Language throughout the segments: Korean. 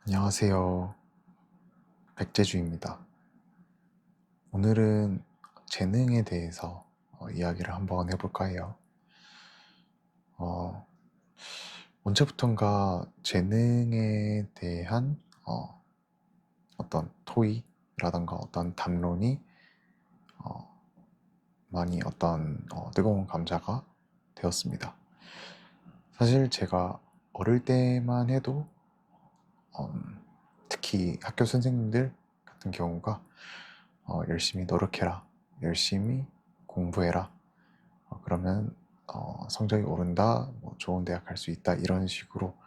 안녕하세요. 백제주입니다. 오늘은 재능에 대해서 이야기를 한번 해볼까 해요. 어, 언제부턴가 재능에 대한 어떤 토의라던가 어떤 담론이 어, 많이 뜨거운 감자가 되었습니다. 사실 제가 어릴 때만 해도 특히 학교 선생님들 같은 경우가 열심히 노력해라, 열심히 공부해라, 그러면 성적이 오른다, 뭐 좋은 대학 갈 수 있다, 이런 식으로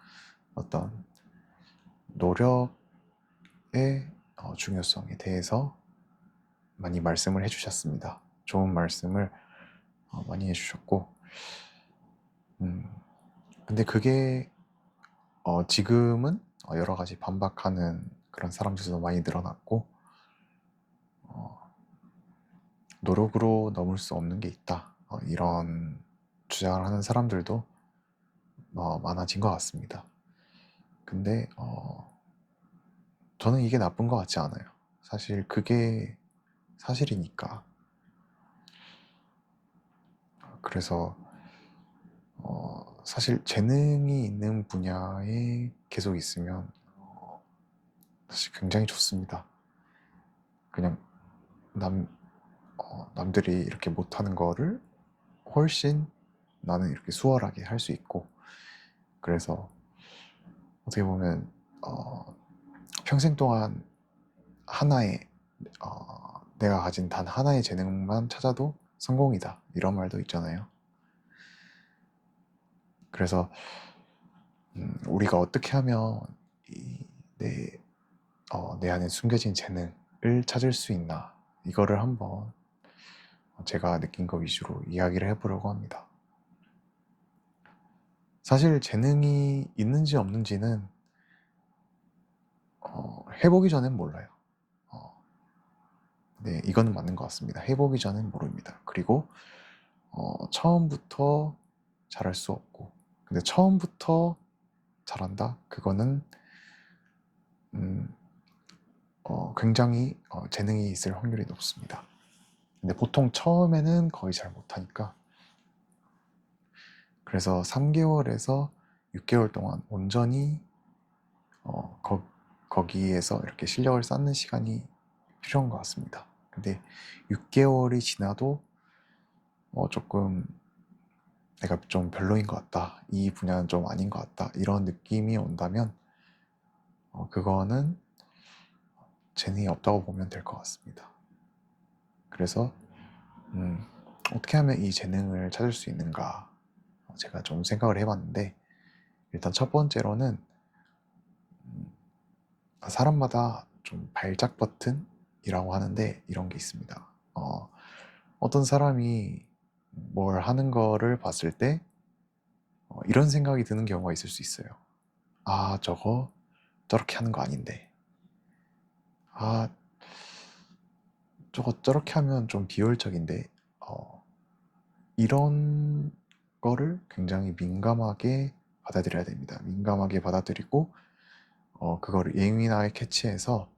어떤 노력의 중요성에 대해서 많이 말씀을 해주셨습니다. 좋은 말씀을 많이 해주셨고, 근데 그게 지금은 여러 가지 반박하는 그런 사람들도 많이 늘어났고, 노력으로 넘을 수 없는 게 있다, 이런 주장을 하는 사람들도 많아진 것 같습니다. 근데 저는 이게 나쁜 것 같지 않아요. 사실 그게 사실이니까. 그래서 사실 재능이 있는 분야에 계속 있으면 사실 굉장히 좋습니다. 그냥 남, 남들이 이렇게 못하는 거를 훨씬 나는 이렇게 수월하게 할 수 있고, 그래서 어떻게 보면 평생 동안 하나의 내가 가진 단 하나의 재능만 찾아도 성공이다, 이런 말도 있잖아요. 그래서 우리가 어떻게 하면 이 내, 내 안에 숨겨진 재능을 찾을 수 있나, 이거를 한번 제가 느낀 거 위주로 이야기를 해보려고 합니다. 사실 재능이 있는지 없는지는 해보기 전엔 몰라요. 네, 이거는 맞는 것 같습니다. 해보기 전엔 모릅니다. 그리고 처음부터 잘할 수 없고, 근데 처음부터 잘한다? 그거는 굉장히 재능이 있을 확률이 높습니다. 근데 보통 처음에는 거의 잘 못하니까, 그래서 3개월에서 6개월 동안 온전히 거기에서 이렇게 실력을 쌓는 시간이 필요한 것 같습니다. 근데 6개월이 지나도 조금 내가 좀 별로인 것 같다, 이 분야는 좀 아닌 것 같다, 이런 느낌이 온다면 그거는 재능이 없다고 보면 될 것 같습니다. 그래서 어떻게 하면 이 재능을 찾을 수 있는가, 제가 좀 생각을 해봤는데, 일단 첫 번째로는 사람마다 좀 발작 버튼이라고 하는데 이런 게 있습니다. 어떤 사람이 뭘 하는 거를 봤을 때 이런 생각이 드는 경우가 있을 수 있어요. 아, 저거 저렇게 하는 거 아닌데. 아, 저거 저렇게 하면 좀 비효율적인데. 이런 거를 굉장히 민감하게 받아들여야 됩니다. 민감하게 받아들이고 그거를 예민하게 캐치해서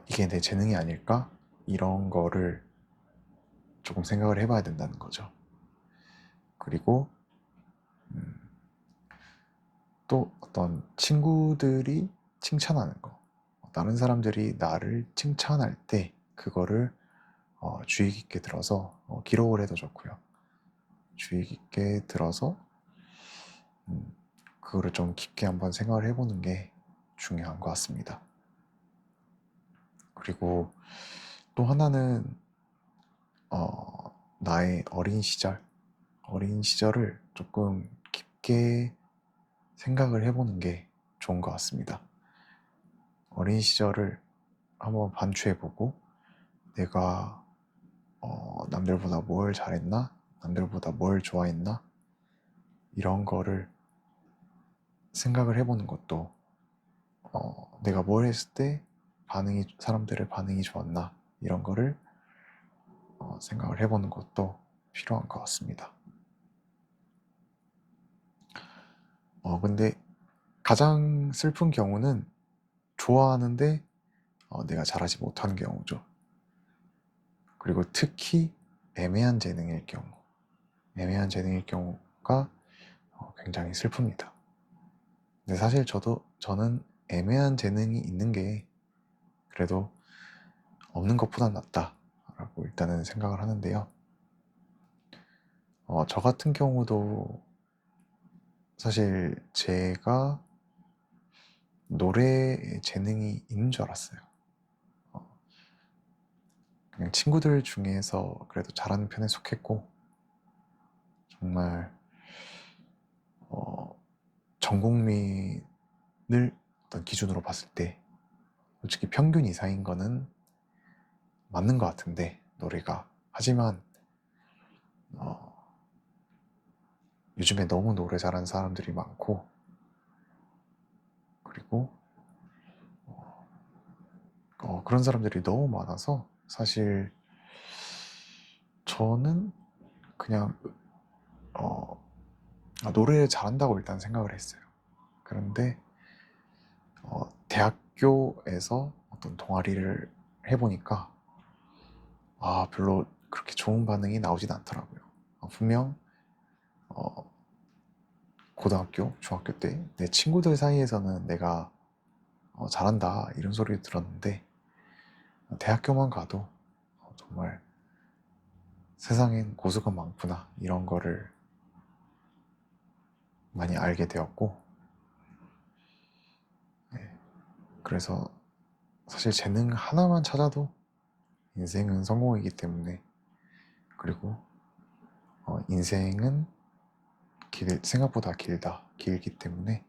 이게 내 재능이 아닐까? 이런 거를 조금 생각을 해봐야 된다는 거죠. 그리고 또 어떤 친구들이 칭찬하는 거, 다른 사람들이 나를 칭찬할 때 그거를 주의 깊게 들어서 기록을 해도 좋고요. 주의 깊게 들어서 그거를 좀 깊게 한번 생각을 해보는 게 중요한 것 같습니다. 그리고 또 하나는 나의 어린 시절을 조금 깊게 생각을 해보는 게 좋은 것 같습니다. 어린 시절을 한번 반추해보고, 내가 남들보다 뭘 잘했나? 남들보다 뭘 좋아했나? 이런 거를 생각을 해보는 것도, 내가 뭘 했을 때 사람들의 반응이 좋았나? 이런 거를 생각을 해보는 것도 필요한 것 같습니다. 근데 가장 슬픈 경우는 좋아하는데 내가 잘하지 못하는 경우죠. 그리고 특히 애매한 재능일 경우, 애매한 재능일 경우가 굉장히 슬픕니다. 근데 사실 저는 애매한 재능이 있는 게 그래도 없는 것보단 낫다라고 일단은 생각을 하는데요. 저 같은 경우도 사실 제가 노래에 재능이 있는 줄 알았어요. 그냥 친구들 중에서 그래도 잘하는 편에 속했고, 정말 전 국민을 어떤 기준으로 봤을 때 솔직히 평균 이상인 거는 맞는 것 같은데, 노래가. 하지만 요즘에 너무 노래 잘하는 사람들이 많고, 그리고 그런 사람들이 너무 많아서 사실 저는 그냥 노래 잘한다고 일단 생각을 했어요. 그런데 대학교에서 어떤 동아리를 해보니까 별로 그렇게 좋은 반응이 나오진 않더라고요. 분명 고등학교, 중학교 때 내 친구들 사이에서는 내가 잘한다 이런 소리를 들었는데, 대학교만 가도 정말 세상엔 고수가 많구나 이런 거를 많이 알게 되었고, 네, 그래서 사실 재능 하나만 찾아도 인생은 성공이기 때문에, 그리고 인생은 생각보다 길기 때문에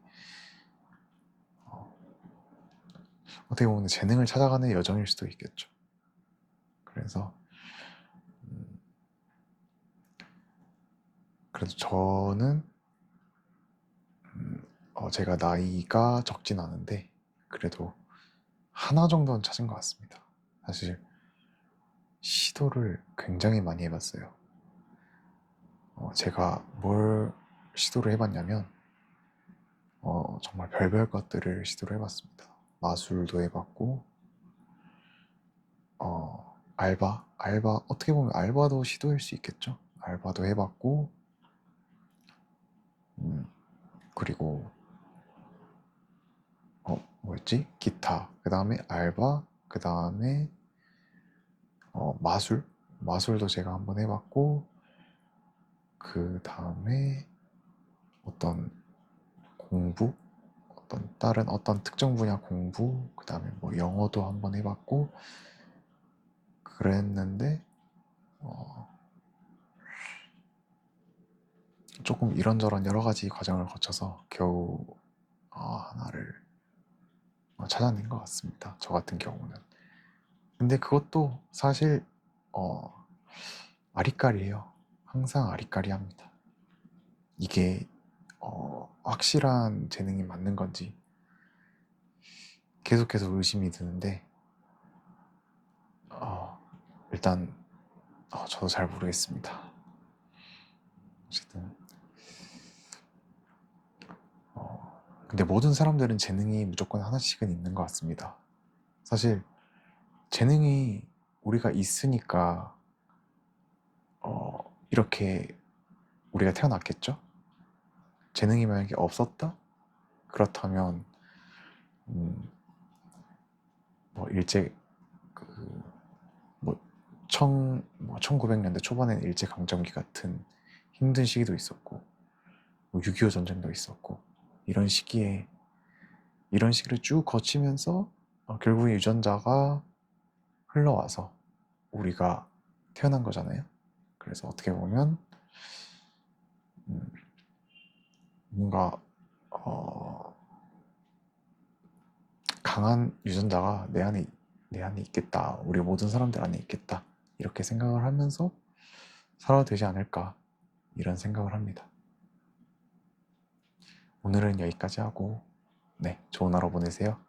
어떻게 보면 재능을 찾아가는 여정일 수도 있겠죠. 그래서 그래도 저는 제가 나이가 적진 않은데 그래도 하나 정도는 찾은 것 같습니다. 사실 시도를 굉장히 많이 해봤어요. 제가 뭘 시도를 해봤냐면 정말 별별 것들을 시도를 해봤습니다. 마술도 해봤고, 알바 어떻게 보면 알바도 시도일 수 있겠죠. 알바도 해봤고, 그리고 뭐였지? 기타, 그 다음에 알바, 그 다음에 마술도 제가 한번 해봤고, 그 다음에 어떤 공부, 다른 어떤 특정 분야 공부, 그 다음에 뭐 영어도 한번 해봤고 그랬는데 조금 이런저런 여러 가지 과정을 거쳐서 겨우 하나를 찾아낸 것 같습니다. 저 같은 경우는. 근데 그것도 사실 아리까리예요. 항상 아리까리합니다. 이게 확실한 재능이 맞는 건지 계속해서 의심이 드는데 일단 저도 잘 모르겠습니다. 어쨌든 근데 모든 사람들은 재능이 무조건 하나씩은 있는 것 같습니다. 사실 재능이 우리가 있으니까 이렇게 우리가 태어났겠죠? 재능이 만약에 없었다? 그렇다면 뭐 일제 뭐 1900년대 초반에는 일제강점기 같은 힘든 시기도 있었고, 뭐 6.25 전쟁도 있었고, 이런 시기를 쭉 거치면서 결국 유전자가 흘러와서 우리가 태어난 거잖아요. 그래서 어떻게 보면 뭔가 강한 유전자가 내 안에 있겠다, 우리 모든 사람들 안에 있겠다, 이렇게 생각을 하면서 살아도 되지 않을까, 이런 생각을 합니다. 오늘은 여기까지 하고, 네, 좋은 하루 보내세요.